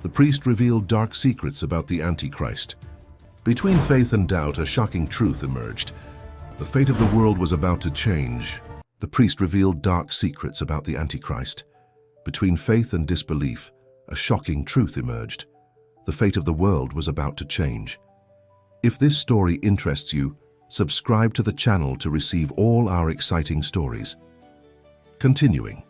The priest revealed dark secrets about the Antichrist. Between faith and doubt, a shocking truth emerged. The fate of the world was about to change. The priest revealed dark secrets about the Antichrist. Between faith and disbelief, a shocking truth emerged. The fate of the world was about to change. If this story interests you, subscribe to the channel to receive all our exciting stories. Continuing.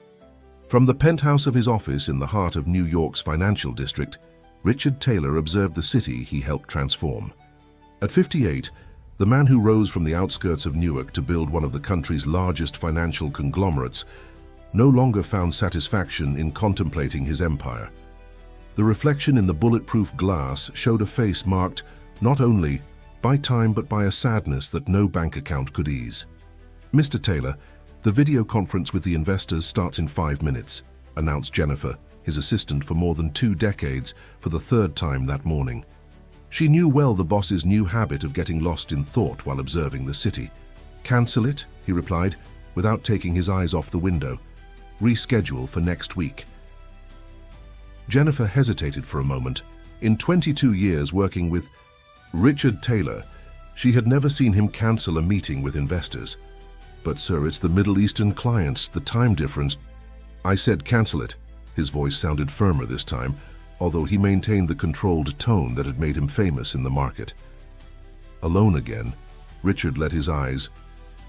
From the penthouse of his office in the heart of New York's financial district, Richard Taylor observed the city he helped transform. At 58, the man who rose from the outskirts of Newark to build one of the country's largest financial conglomerates no longer found satisfaction in contemplating his empire. The reflection in the bulletproof glass showed a face marked not only by time but by a sadness that no bank account could ease. "Mr. Taylor, the video conference with the investors starts in 5 minutes," announced Jennifer, his assistant for more than 2 decades, for the 3rd time that morning. She knew well the boss's new habit of getting lost in thought while observing the city. "Cancel it," he replied, without taking his eyes off the window. "Reschedule for next week." Jennifer hesitated for a moment. In 22 years working with Richard Taylor, she had never seen him cancel a meeting with investors. "But sir, it's the Middle Eastern clients, the time difference." "I said cancel it." His voice sounded firmer this time, although he maintained the controlled tone that had made him famous in the market. Alone again, Richard let his eyes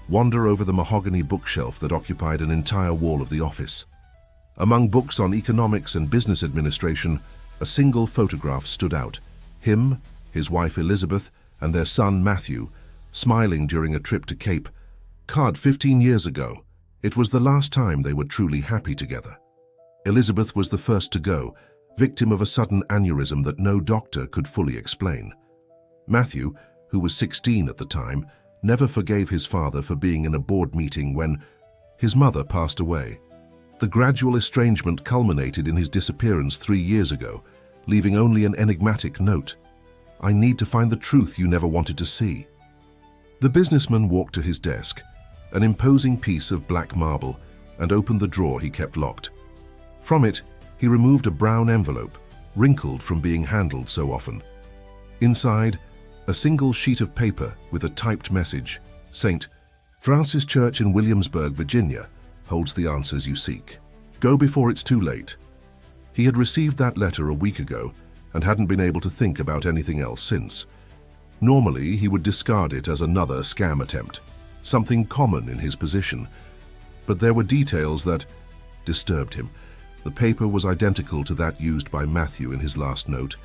wander over the mahogany bookshelf that occupied an entire wall of the office. Among books on economics and business administration, a single photograph stood out. Him, his wife Elizabeth, and their son Matthew, smiling during a trip to Cape Cod 15 years ago. It was the last time they were truly happy together. Elizabeth was the first to go, victim of a sudden aneurysm that no doctor could fully explain. Matthew, who was 16 at the time, never forgave his father for being in a board meeting when his mother passed away. The gradual estrangement culminated in his disappearance 3 years ago, leaving only an enigmatic note. "I need to find the truth you never wanted to see." The businessman walked to his desk, an imposing piece of black marble, and opened the drawer he kept locked. From it, he removed a brown envelope, wrinkled from being handled so often. Inside, a single sheet of paper with a typed message: "St. Francis Church in Williamsburg, Virginia, holds the answers you seek. Go before it's too late." He had received that letter a week ago and hadn't been able to think about anything else since. Normally, he would discard it as another scam attempt, something common in his position. But there were details that disturbed him. The paper was identical to that used by Matthew in his last note,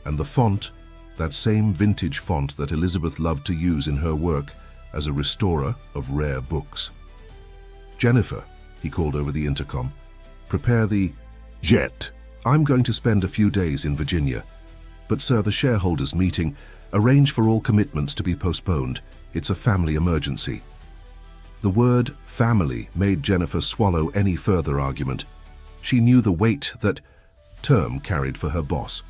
and the font, that same vintage font that Elizabeth loved to use in her work as a restorer of rare books. "Jennifer," he called over the intercom, "prepare the jet. I'm going to spend a few days in Virginia. But sir, the shareholders' meeting, arrange for all commitments to be postponed. It's a family emergency." The word family made Jennifer swallow any further argument. She knew the weight that term carried for her boss.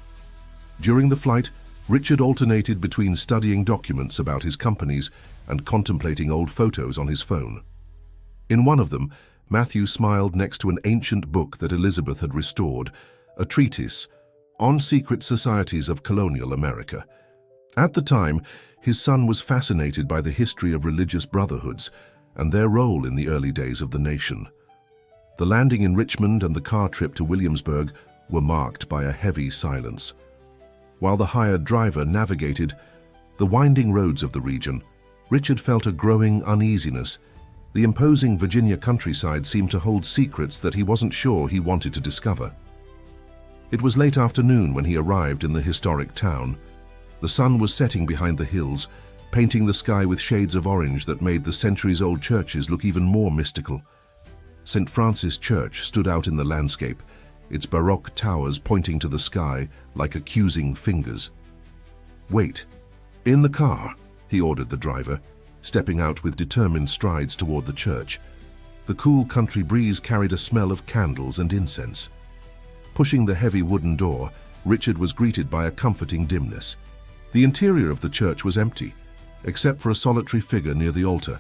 During the flight, Richard alternated between studying documents about his companies and contemplating old photos on his phone. In one of them, Matthew smiled next to an ancient book that Elizabeth had restored, a treatise on secret societies of colonial America. At the time, his son was fascinated by the history of religious brotherhoods and their role in the early days of the nation. The landing in Richmond and the car trip to Williamsburg were marked by a heavy silence. While the hired driver navigated the winding roads of the region, Richard felt a growing uneasiness. The imposing Virginia countryside seemed to hold secrets that he wasn't sure he wanted to discover. It was late afternoon when he arrived in the historic town. The sun was setting behind the hills, painting the sky with shades of orange that made the centuries-old churches look even more mystical. St. Francis Church stood out in the landscape, its Baroque towers pointing to the sky like accusing fingers. "Wait. In the car," he ordered the driver, stepping out with determined strides toward the church. The cool country breeze carried a smell of candles and incense. Pushing the heavy wooden door, Richard was greeted by a comforting dimness. The interior of the church was empty, except for a solitary figure near the altar,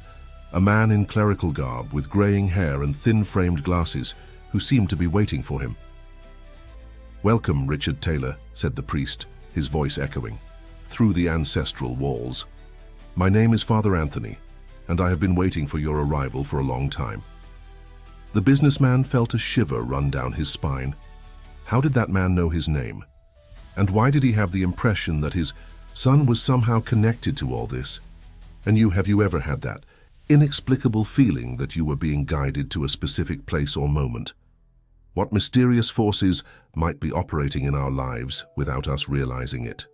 a man in clerical garb with graying hair and thin-framed glasses who seemed to be waiting for him. "Welcome, Richard Taylor," said the priest, his voice echoing through the ancestral walls. "My name is Father Anthony, and I have been waiting for your arrival for a long time." The businessman felt a shiver run down his spine. How did that man know his name? And why did he have the impression that his son was somehow connected to all this? And have you ever had that inexplicable feeling that you were being guided to a specific place or moment? What mysterious forces might be operating in our lives without us realizing it?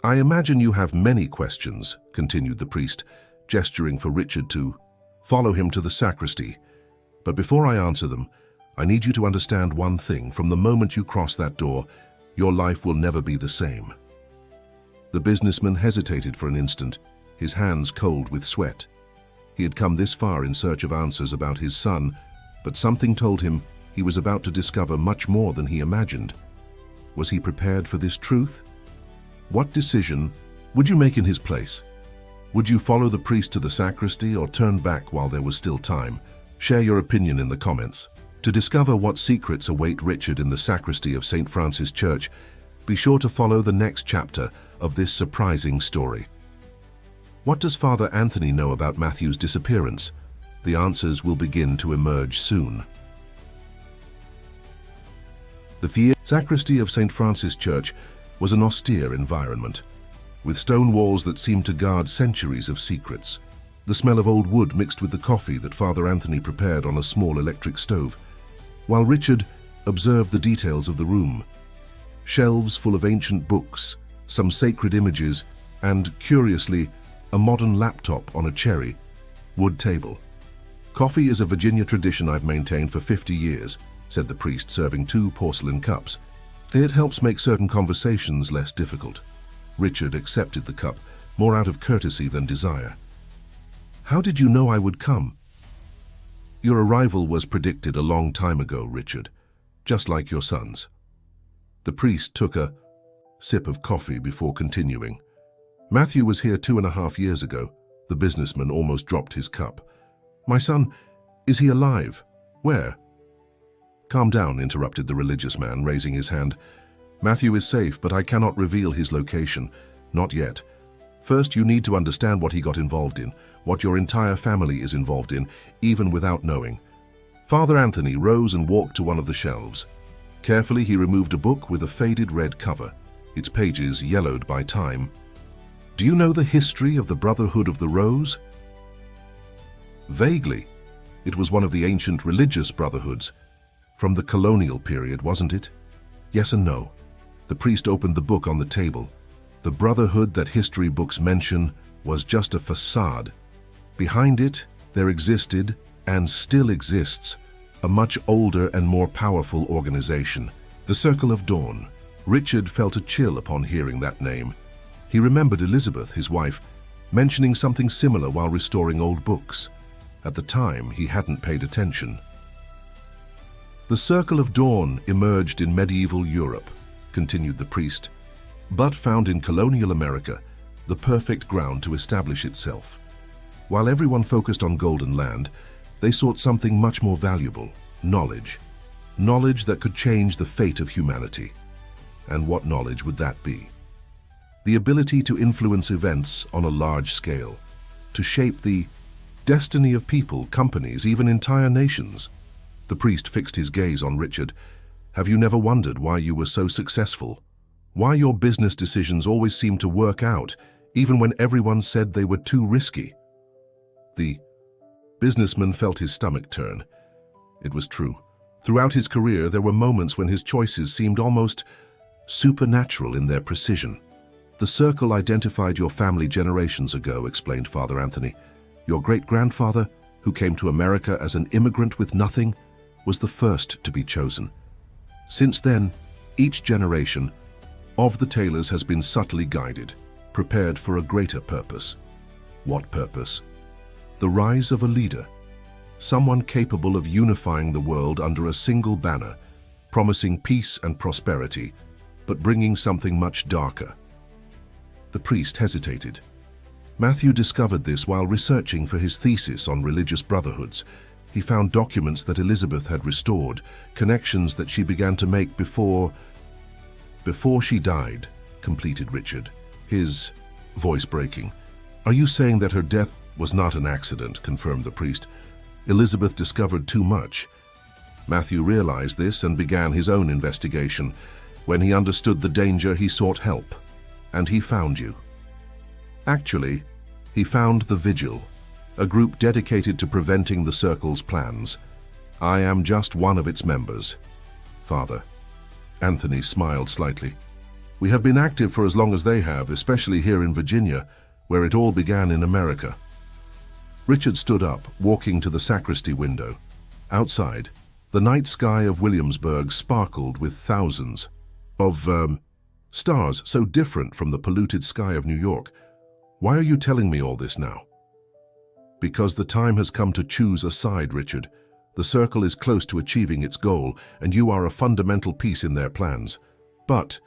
"I imagine you have many questions," continued the priest, gesturing for Richard to follow him to the sacristy. "But before I answer them, I need you to understand one thing. From the moment you cross that door, your life will never be the same." The businessman hesitated for an instant, his hands cold with sweat. He had come this far in search of answers about his son, but something told him he was about to discover much more than he imagined. Was he prepared for this truth? What decision would you make in his place? Would you follow the priest to the sacristy or turn back while there was still time? Share your opinion in the comments. To discover what secrets await Richard in the sacristy of St. Francis Church, be sure to follow the next chapter of this surprising story. What does Father Anthony know about Matthew's disappearance? The answers will begin to emerge soon. The sacristy of St. Francis Church was an austere environment, with stone walls that seemed to guard centuries of secrets. The smell of old wood mixed with the coffee that Father Anthony prepared on a small electric stove, while Richard observed the details of the room. Shelves full of ancient books, some sacred images, and, curiously, a modern laptop on a cherry wood table. "Coffee is a Virginia tradition I've maintained for 50 years, said the priest, serving 2 porcelain cups. "It helps make certain conversations less difficult." Richard accepted the cup, more out of courtesy than desire. "How did you know I would come?" "Your arrival was predicted a long time ago, Richard, just like your son's." The priest took a sip of coffee before continuing. "Matthew was here 2.5 years ago." The businessman almost dropped his cup. "My son, is he alive? Where?" "Calm down," interrupted the religious man, raising his hand. "Matthew is safe, but I cannot reveal his location. Not yet. First, you need to understand what he got involved in, what your entire family is involved in, even without knowing." Father Anthony rose and walked to one of the shelves. Carefully, he removed a book with a faded red cover, its pages yellowed by time. "Do you know the history of the Brotherhood of the Rose?" "Vaguely. It was one of the ancient religious brotherhoods. From the colonial period, wasn't it?" "Yes and no." The priest opened the book on the table. The brotherhood that history books mention was just a facade. Behind it, there existed, and still exists, a much older and more powerful organization, the Circle of Dawn. Richard felt a chill upon hearing that name. He remembered Elizabeth, his wife, mentioning something similar while restoring old books. At the time, he hadn't paid attention. "The Circle of Dawn emerged in medieval Europe," continued the priest, "but found in colonial America the perfect ground to establish itself. While everyone focused on golden land, they sought something much more valuable: knowledge. Knowledge that could change the fate of humanity. And what knowledge would that be? The ability to influence events on a large scale, to shape the destiny of people, companies, even entire nations." The priest fixed his gaze on Richard. "Have you never wondered why you were so successful? Why your business decisions always seemed to work out, even when everyone said they were too risky?" The businessman felt his stomach turn. It was true. Throughout his career, there were moments when his choices seemed almost supernatural in their precision. "The Circle identified your family generations ago," explained Father Anthony. "Your great-grandfather, who came to America as an immigrant with nothing, was the first to be chosen. Since then, each generation of the Taylors has been subtly guided, prepared for a greater purpose." What purpose? The rise of a leader, someone capable of unifying the world under a single banner, promising peace and prosperity, but bringing something much darker. The priest hesitated. Matthew discovered this while researching for his thesis on religious brotherhoods. He found documents that Elizabeth had restored, connections that she began to make before she died, completed Richard, his voice breaking. Are you saying that her death was not an accident, confirmed the priest. Elizabeth discovered too much. Matthew realized this and began his own investigation. When he understood the danger, he sought help. And he found you. Actually, he found the Vigil, a group dedicated to preventing the Circle's plans. I am just one of its members. Father. Anthony smiled slightly. We have been active for as long as they have, especially here in Virginia, where it all began in America. Richard stood up, walking to the sacristy window. Outside, the night sky of Williamsburg sparkled with thousands of stars so different from the polluted sky of New York. Why are you telling me all this now? Because the time has come to choose a side, Richard. The Circle is close to achieving its goal, and you are a fundamental piece in their plans. But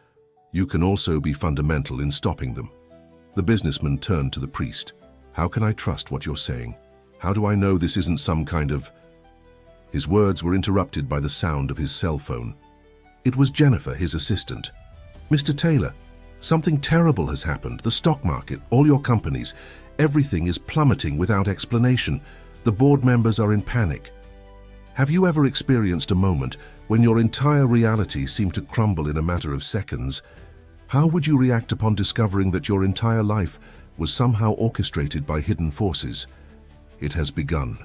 you can also be fundamental in stopping them. The businessman turned to the priest. How can I trust what you're saying? How do I know this isn't some kind of... His words were interrupted by the sound of his cell phone. It was Jennifer, his assistant. Mr. Taylor, something terrible has happened. The stock market, all your companies, everything is plummeting without explanation. The board members are in panic. Have you ever experienced a moment when your entire reality seemed to crumble in a matter of seconds? How would you react upon discovering that your entire life was somehow orchestrated by hidden forces? It has begun,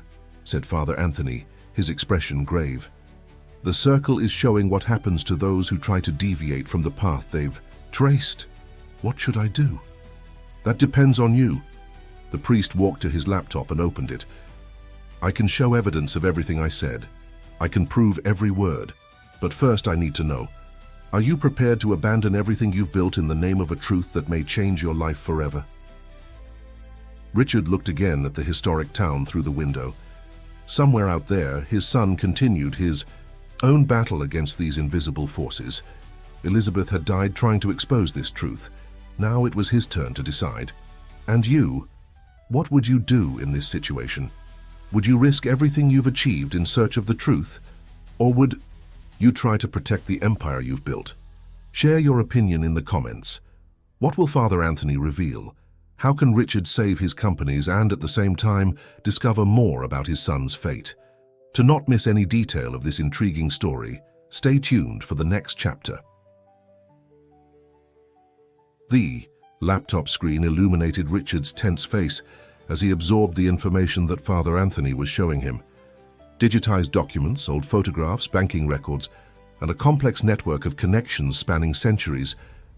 said Father Anthony, his expression grave. The Circle is showing what happens to those who try to deviate from the path they've traced. What should I do? That depends on you. The priest walked to his laptop and opened it. I can show evidence of everything I said. I can prove every word. But first I need to know, are you prepared to abandon everything you've built in the name of a truth that may change your life forever? Richard looked again at the historic town through the window. Somewhere out there, his son continued his own battle against these invisible forces. Elizabeth had died trying to expose this truth. Now it was his turn to decide. And you, what would you do in this situation? Would you risk everything you've achieved in search of the truth? Or would you try to protect the empire you've built? Share your opinion in the comments. What will Father Anthony reveal? How can Richard save his companies and, at the same time, discover more about his son's fate? To not miss any detail of this intriguing story, stay tuned for the next chapter. The laptop screen illuminated Richard's tense face as he absorbed the information that Father Anthony was showing him. Digitized documents, old photographs, banking records, and a complex network of connections spanning centuries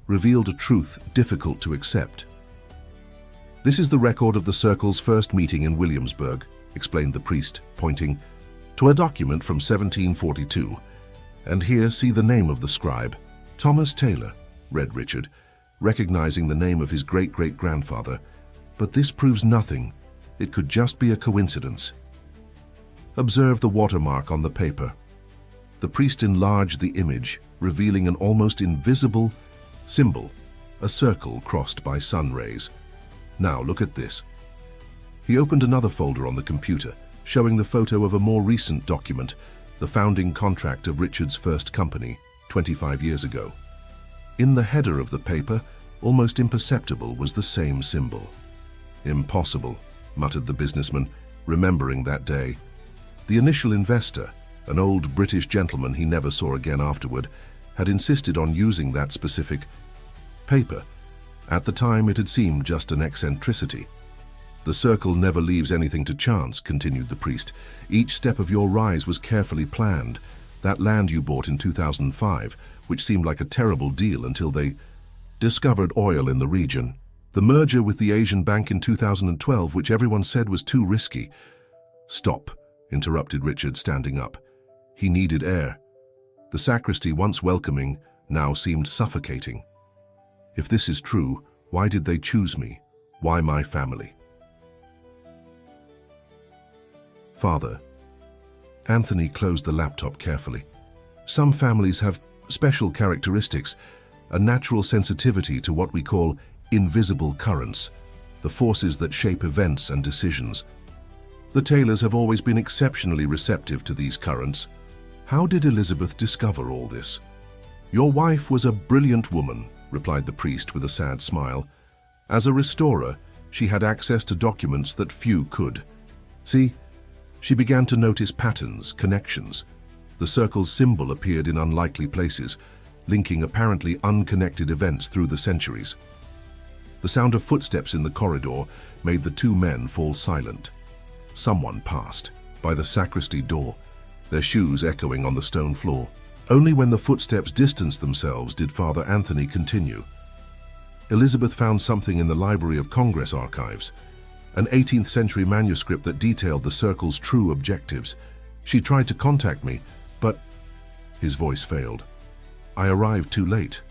revealed a truth difficult to accept. This is the record of the Circle's first meeting in Williamsburg, explained the priest, pointing to a document from 1742. And here see the name of the scribe. Thomas Taylor, read Richard, recognizing the name of his great-great-grandfather. But this proves nothing. It could just be a coincidence. Observe the watermark on the paper. The priest enlarged the image, revealing an almost invisible symbol, a circle crossed by sun rays. Now look at this. He opened another folder on the computer, showing the photo of a more recent document, the founding contract of Richard's first company, 25 years ago. In the header of the paper, almost imperceptible, was the same symbol. Impossible, muttered the businessman, remembering that day. The initial investor, an old British gentleman he never saw again afterward, had insisted on using that specific paper. At the time, it had seemed just an eccentricity. The Circle never leaves anything to chance, continued the priest. Each step of your rise was carefully planned. That land you bought in 2005, which seemed like a terrible deal until they discovered oil in the region. The merger with the Asian bank in 2012, which everyone said was too risky. Stop, interrupted Richard, standing up. He needed air. The sacristy, once welcoming, now seemed suffocating. If this is true, why did they choose me? Why my family? Father. Anthony closed the laptop carefully. Some families have special characteristics, a natural sensitivity to what we call invisible currents, the forces that shape events and decisions. The Taylors have always been exceptionally receptive to these currents. How did Elizabeth discover all this? Your wife was a brilliant woman, replied the priest with a sad smile. As a restorer, she had access to documents that few could. See, she began to notice patterns, connections. The circle's symbol appeared in unlikely places, linking apparently unconnected events through the centuries. The sound of footsteps in the corridor made the two men fall silent. Someone passed by the sacristy door, their shoes echoing on the stone floor. Only when the footsteps distanced themselves did Father Anthony continue. Elizabeth found something in the Library of Congress archives, an 18th century manuscript that detailed the circle's true objectives. She tried to contact me, but his voice failed. I arrived too late.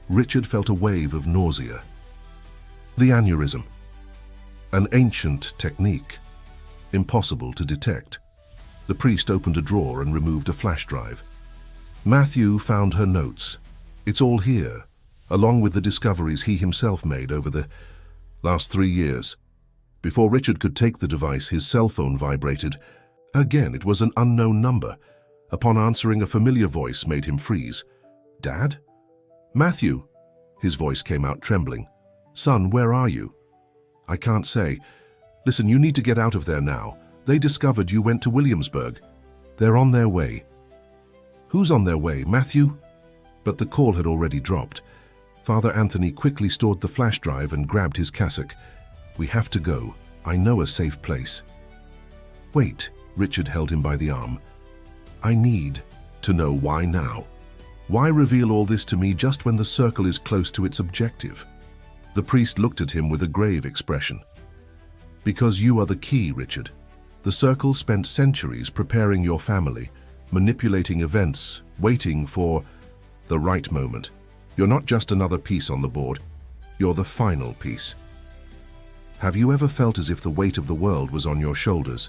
Richard felt a wave of nausea. The aneurysm, an ancient technique, impossible to detect. The priest opened a drawer and removed a flash drive. Matthew found her notes. It's all here, along with the discoveries he himself made over the last 3 years. Before Richard could take the device, his cell phone vibrated. Again, it was an unknown number. Upon answering, a familiar voice made him freeze. Dad? Matthew? His voice came out trembling. Son, where are you? I can't say. Listen, you need to get out of there now. They discovered you went to Williamsburg. They're on their way. Who's on their way, Matthew? But the call had already dropped. Father Anthony quickly stored the flash drive and grabbed his cassock. We have to go. I know a safe place. Wait, Richard held him by the arm. I need to know why now. Why reveal all this to me just when the circle is close to its objective? The priest looked at him with a grave expression. Because you are the key, Richard. The circle spent centuries preparing your family, manipulating events, waiting for the right moment. You're not just another piece on the board. You're the final piece. Have you ever felt as if the weight of the world was on your shoulders?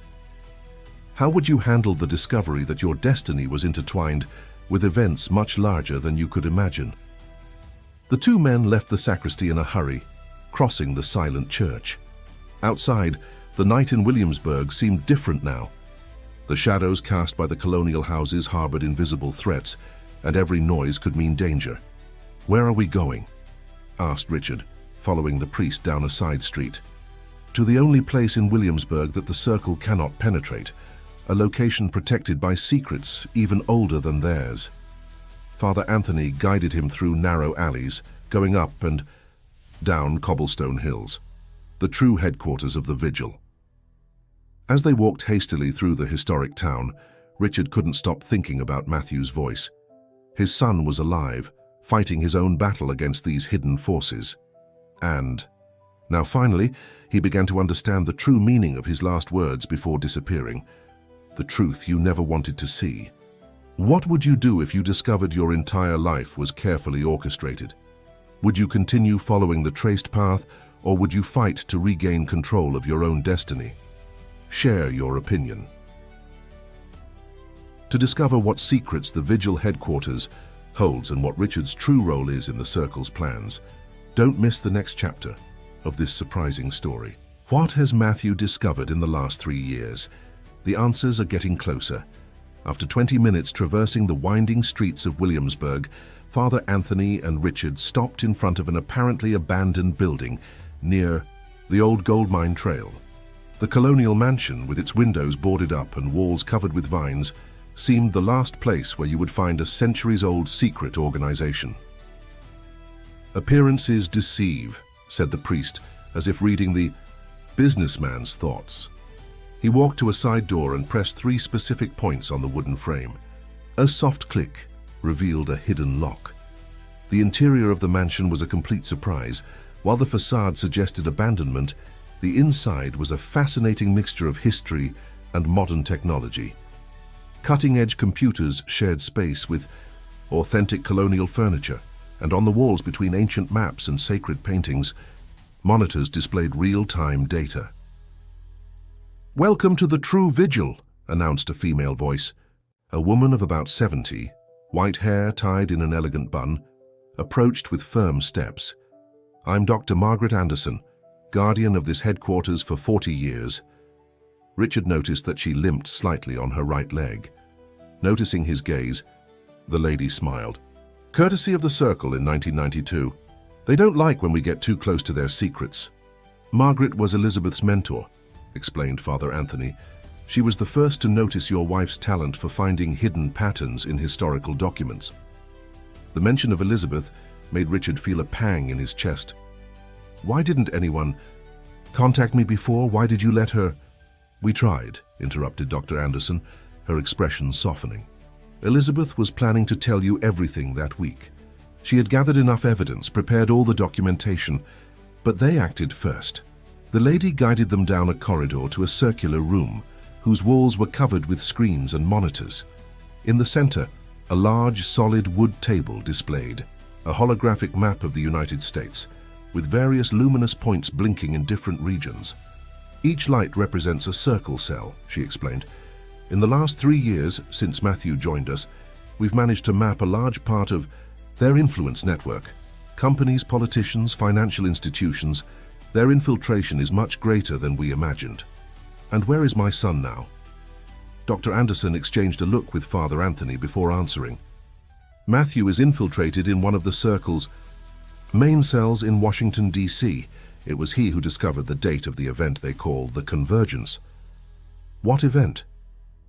How would you handle the discovery that your destiny was intertwined with events much larger than you could imagine? The two men left the sacristy in a hurry, crossing the silent church. Outside, the night in Williamsburg seemed different now. The shadows cast by the colonial houses harbored invisible threats, and every noise could mean danger. Where are we going? Asked Richard, following the priest down a side street. To the only place in Williamsburg that the circle cannot penetrate, a location protected by secrets even older than theirs. Father Anthony guided him through narrow alleys, going up and down cobblestone hills, the true headquarters of the vigil. As they walked hastily through the historic town, Richard couldn't stop thinking about Matthew's voice. His son was alive, fighting his own battle against these hidden forces. And now finally, he began to understand the true meaning of his last words before disappearing. The truth you never wanted to see. What would you do if you discovered your entire life was carefully orchestrated? Would you continue following the traced path, or would you fight to regain control of your own destiny? Share your opinion. To discover what secrets the Vigil headquarters holds and what Richard's true role is in the Circle's plans, don't miss the next chapter of this surprising story. What has Matthew discovered in the last 3 years? The answers are getting closer. After 20 minutes traversing the winding streets of Williamsburg, Father Anthony and Richard stopped in front of an apparently abandoned building near the old gold mine trail. The colonial mansion, with its windows boarded up and walls covered with vines, seemed the last place where you would find a centuries-old secret organization. Appearances deceive, said the priest, as if reading the businessman's thoughts. He walked to a side door and pressed 3 specific points on the wooden frame. A soft click revealed a hidden lock. The interior of the mansion was a complete surprise. While the facade suggested abandonment, the inside was a fascinating mixture of history and modern technology. Cutting-edge computers shared space with authentic colonial furniture, and on the walls between ancient maps and sacred paintings, monitors displayed real-time data. "Welcome to the true vigil," announced a female voice. A woman of about 70, white hair tied in an elegant bun, approached with firm steps. "I'm Dr. Margaret Anderson, guardian of this headquarters for 40 years. Richard noticed that she limped slightly on her right leg. Noticing his gaze, the lady smiled. Courtesy of the Circle in 1992. They don't like when we get too close to their secrets. Margaret was Elizabeth's mentor, explained Father Anthony. She was the first to notice your wife's talent for finding hidden patterns in historical documents. The mention of Elizabeth made Richard feel a pang in his chest. Why didn't anyone contact me before? Why did you let her? We tried, interrupted Dr. Anderson, her expression softening. Elizabeth was planning to tell you everything that week. She had gathered enough evidence, prepared all the documentation, but they acted first. The lady guided them down a corridor to a circular room, whose walls were covered with screens and monitors. In the center, a large, solid wood table displayed a holographic map of the United States, with various luminous points blinking in different regions. Each light represents a circle cell, she explained. In the last 3 years, since Matthew joined us, we've managed to map a large part of their influence network. Companies, politicians, financial institutions, their infiltration is much greater than we imagined. And where is my son now? Dr. Anderson exchanged a look with Father Anthony before answering. Matthew is infiltrated in one of the Circle's main cells in Washington, D.C. It was he who discovered the date of the event they call the Convergence. What event?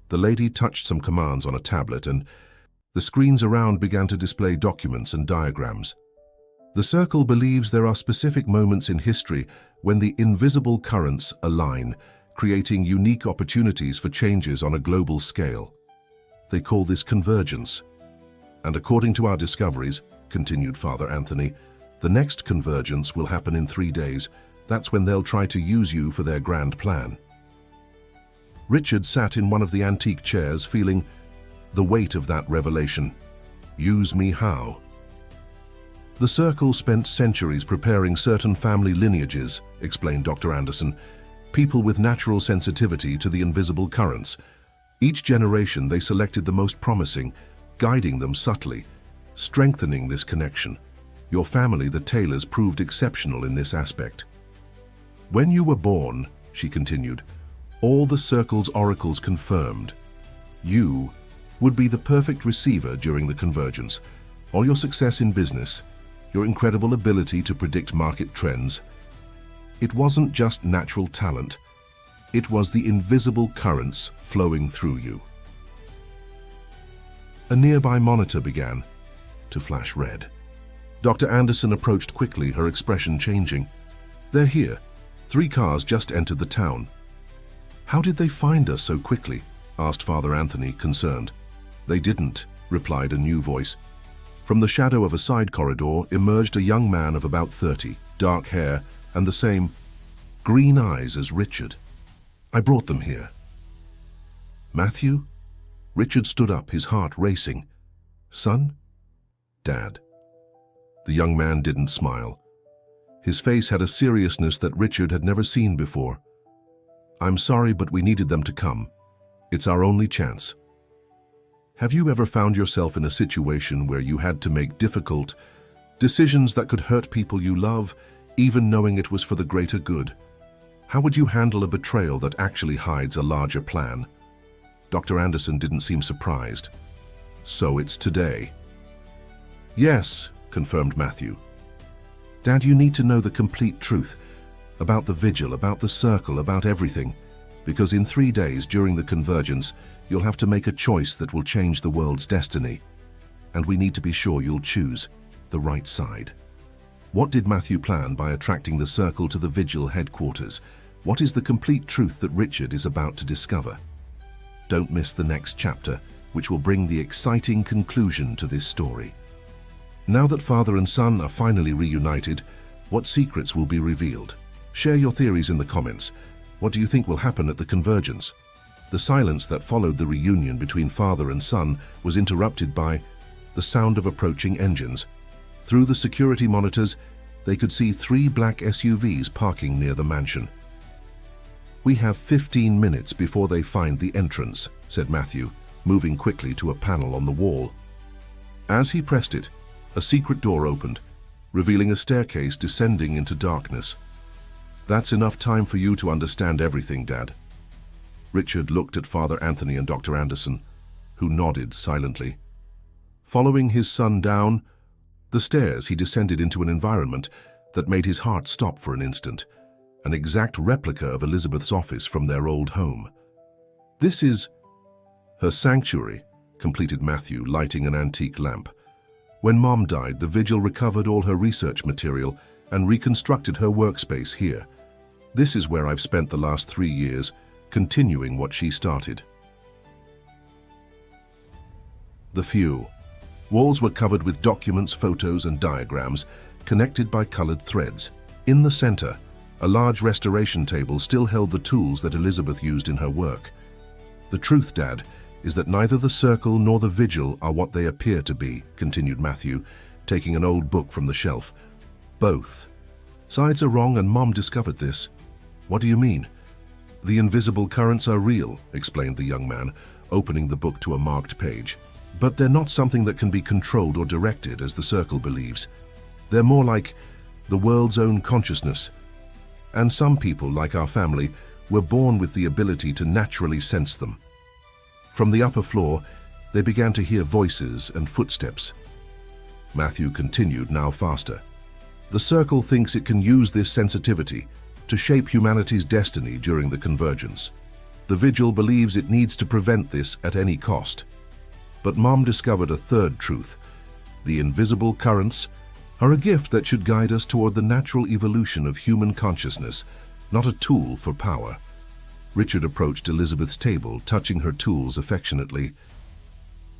The lady touched some commands on a tablet and the screens around began to display documents and diagrams. The Circle believes there are specific moments in history when the invisible currents align, creating unique opportunities for changes on a global scale. They call this convergence. And according to our discoveries, continued Father Anthony, the next convergence will happen in 3 days. That's when they'll try to use you for their grand plan. Richard sat in one of the antique chairs, feeling the weight of that revelation. Use me how? The Circle spent centuries preparing certain family lineages, explained Dr. Anderson, people with natural sensitivity to the invisible currents. Each generation they selected the most promising, guiding them subtly, strengthening this connection. Your family, the Taylors, proved exceptional in this aspect. When you were born, she continued, all the Circle's oracles confirmed. You would be the perfect receiver during the convergence. All your success in business, your incredible ability to predict market trends. It wasn't just natural talent. It was the invisible currents flowing through you. A nearby monitor began to flash red. Dr. Anderson approached quickly, her expression changing. They're here. 3 cars just entered the town. How did they find us so quickly? Asked Father Anthony, concerned. They didn't, replied a new voice. From the shadow of a side corridor emerged a young man of about 30, dark hair, and the same green eyes as Richard. I brought them here. Matthew? Richard stood up, his heart racing. Son? Dad. The young man didn't smile. His face had a seriousness that Richard had never seen before. I'm sorry, but we needed them to come. It's our only chance. Have you ever found yourself in a situation where you had to make difficult decisions that could hurt people you love, even knowing it was for the greater good? How would you handle a betrayal that actually hides a larger plan? Dr. Anderson didn't seem surprised. So it's today. Yes, confirmed Matthew. Dad, you need to know the complete truth about the vigil, about the Circle, about everything, because in 3 days during the convergence, you'll have to make a choice that will change the world's destiny, and we need to be sure you'll choose the right side. What did Matthew plan by attracting the Circle to the vigil headquarters? What is the complete truth that Richard is about to discover? Don't miss the next chapter, which will bring the exciting conclusion to this story. Now that father and son are finally reunited, what secrets will be revealed? Share your theories in the comments. What do you think will happen at the convergence? The silence that followed the reunion between father and son was interrupted by the sound of approaching engines. Through the security monitors, they could see 3 black SUVs parking near the mansion. We have 15 minutes before they find the entrance, said Matthew, moving quickly to a panel on the wall. As he pressed it, a secret door opened, revealing a staircase descending into darkness. That's enough time for you to understand everything, Dad. Richard looked at Father Anthony and Dr. Anderson, who nodded silently. Following his son down the stairs, he descended into an environment that made his heart stop for an instant, an exact replica of Elizabeth's office from their old home. "This is her sanctuary," completed Matthew, lighting an antique lamp. "When Mom died, the Vigil recovered all her research material and reconstructed her workspace here. This is where I've spent the last 3 years, continuing what she started." The view. Walls were covered with documents, photos, and diagrams, connected by colored threads. In the center, a large restoration table still held the tools that Elizabeth used in her work. "The truth, Dad, is that neither the circle nor the Vigil are what they appear to be," continued Matthew, taking an old book from the shelf. "Both sides are wrong, and Mom discovered this." "What do you mean?" "The invisible currents are real," explained the young man, opening the book to a marked page. "But they're not something that can be controlled or directed, as the circle believes. They're more like the world's own consciousness. And some people, like our family, were born with the ability to naturally sense them." From the upper floor, they began to hear voices and footsteps. Matthew continued, now faster. "The circle thinks it can use this sensitivity to shape humanity's destiny during the convergence. The Vigil believes it needs to prevent this at any cost. But Mom discovered a third truth. The invisible currents are a gift that should guide us toward the natural evolution of human consciousness, not a tool for power." Richard approached Elizabeth's table, touching her tools affectionately.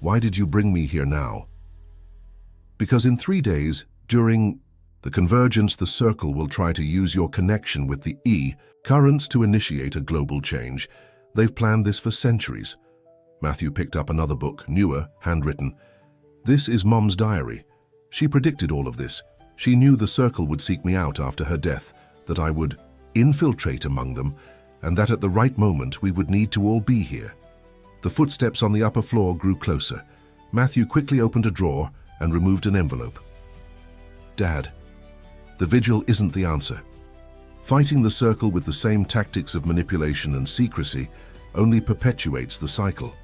"Why did you bring me here now?" "Because in 3 days, during the convergence, the circle will try to use your connection with the currents to initiate a global change. They've planned this for centuries." Matthew picked up another book, newer, handwritten. "This is Mom's diary. She predicted all of this. She knew the circle would seek me out after her death, that I would infiltrate among them, and that at the right moment we would need to all be here." The footsteps on the upper floor grew closer. Matthew quickly opened a drawer and removed an envelope. "Dad, the Vigil isn't the answer. Fighting the circle with the same tactics of manipulation and secrecy only perpetuates the cycle.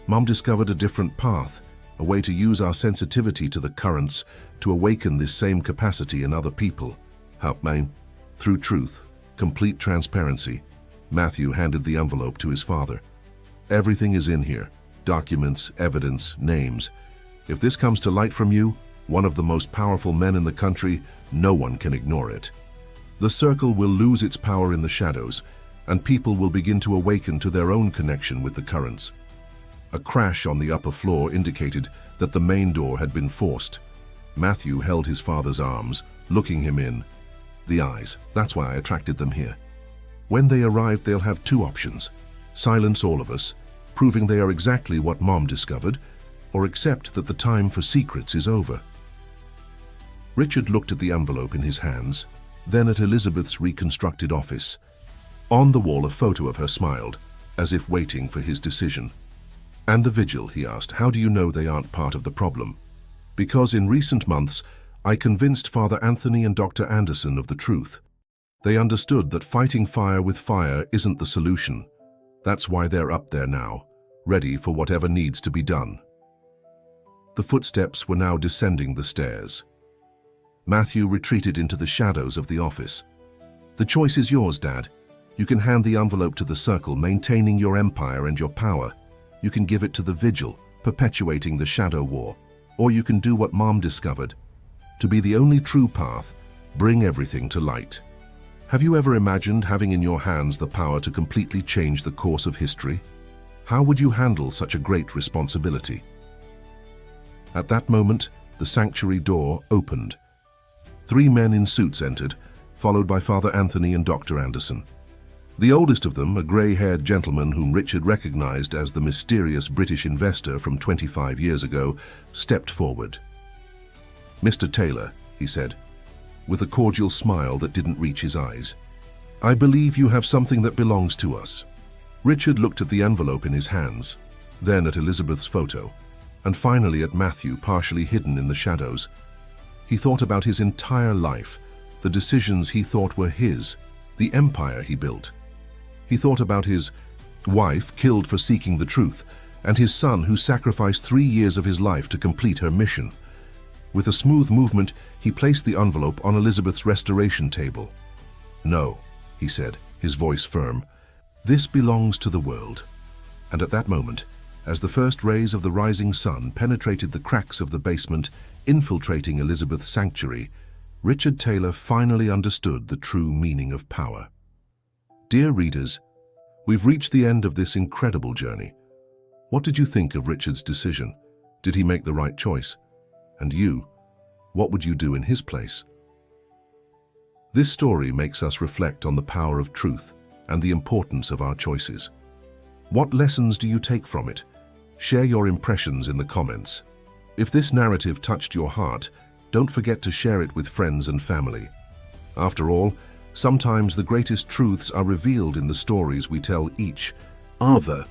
Mom discovered a different path, a way to use our sensitivity to the currents to awaken this same capacity in other people. Help me. Through truth, complete transparency." Matthew handed the envelope to his father. "Everything is in here. Documents, evidence, names. If this comes to light from you, one of the most powerful men in the country, no one can ignore it. The circle will lose its power in the shadows, and people will begin to awaken to their own connection with the currents." A crash on the upper floor indicated that the main door had been forced. Matthew held his father's arms, looking him in the eyes. "That's why I attracted them here. When they arrive, they'll have 2 options. Silence all of us, proving they are exactly what Mom discovered, or accept that the time for secrets is over." Richard looked at the envelope in his hands, then at Elizabeth's reconstructed office. On the wall, a photo of her smiled, as if waiting for his decision. "And the Vigil," he asked, "how do you know they aren't part of the problem?" "Because in recent months, I convinced Father Anthony and Dr. Anderson of the truth. They understood that fighting fire with fire isn't the solution. That's why they're up there now, ready for whatever needs to be done." The footsteps were now descending the stairs. Matthew retreated into the shadows of the office. "The choice is yours, Dad. You can hand the envelope to the circle, maintaining your empire and your power. You can give it to the Vigil, perpetuating the shadow war. Or you can do what Mom discovered. To be the only true path, bring everything to light." Have you ever imagined having in your hands the power to completely change the course of history? How would you handle such a great responsibility? At that moment, the sanctuary door opened. 3 men in suits entered, followed by Father Anthony and Dr. Anderson. The oldest of them, a grey-haired gentleman whom Richard recognized as the mysterious British investor from 25 years ago, stepped forward. "Mr. Taylor," he said, with a cordial smile that didn't reach his eyes, "I believe you have something that belongs to us." Richard looked at the envelope in his hands, then at Elizabeth's photo, and finally at Matthew, partially hidden in the shadows. He thought about his entire life, the decisions he thought were his, the empire he built. He thought about his wife killed for seeking the truth, and his son who sacrificed 3 years of his life to complete her mission. With a smooth movement, he placed the envelope on Elizabeth's restoration table. "No," he said, his voice firm. "This belongs to the world." And at that moment, as the first rays of the rising sun penetrated the cracks of the basement, infiltrating Elizabeth's sanctuary, Richard Taylor finally understood the true meaning of power. Dear readers, we've reached the end of this incredible journey. What did you think of Richard's decision? Did he make the right choice? And you, what would you do in his place? This story makes us reflect on the power of truth and the importance of our choices. What lessons do you take from it? Share your impressions in the comments. If this narrative touched your heart, don't forget to share it with friends and family. After all, sometimes the greatest truths are revealed in the stories we tell each other.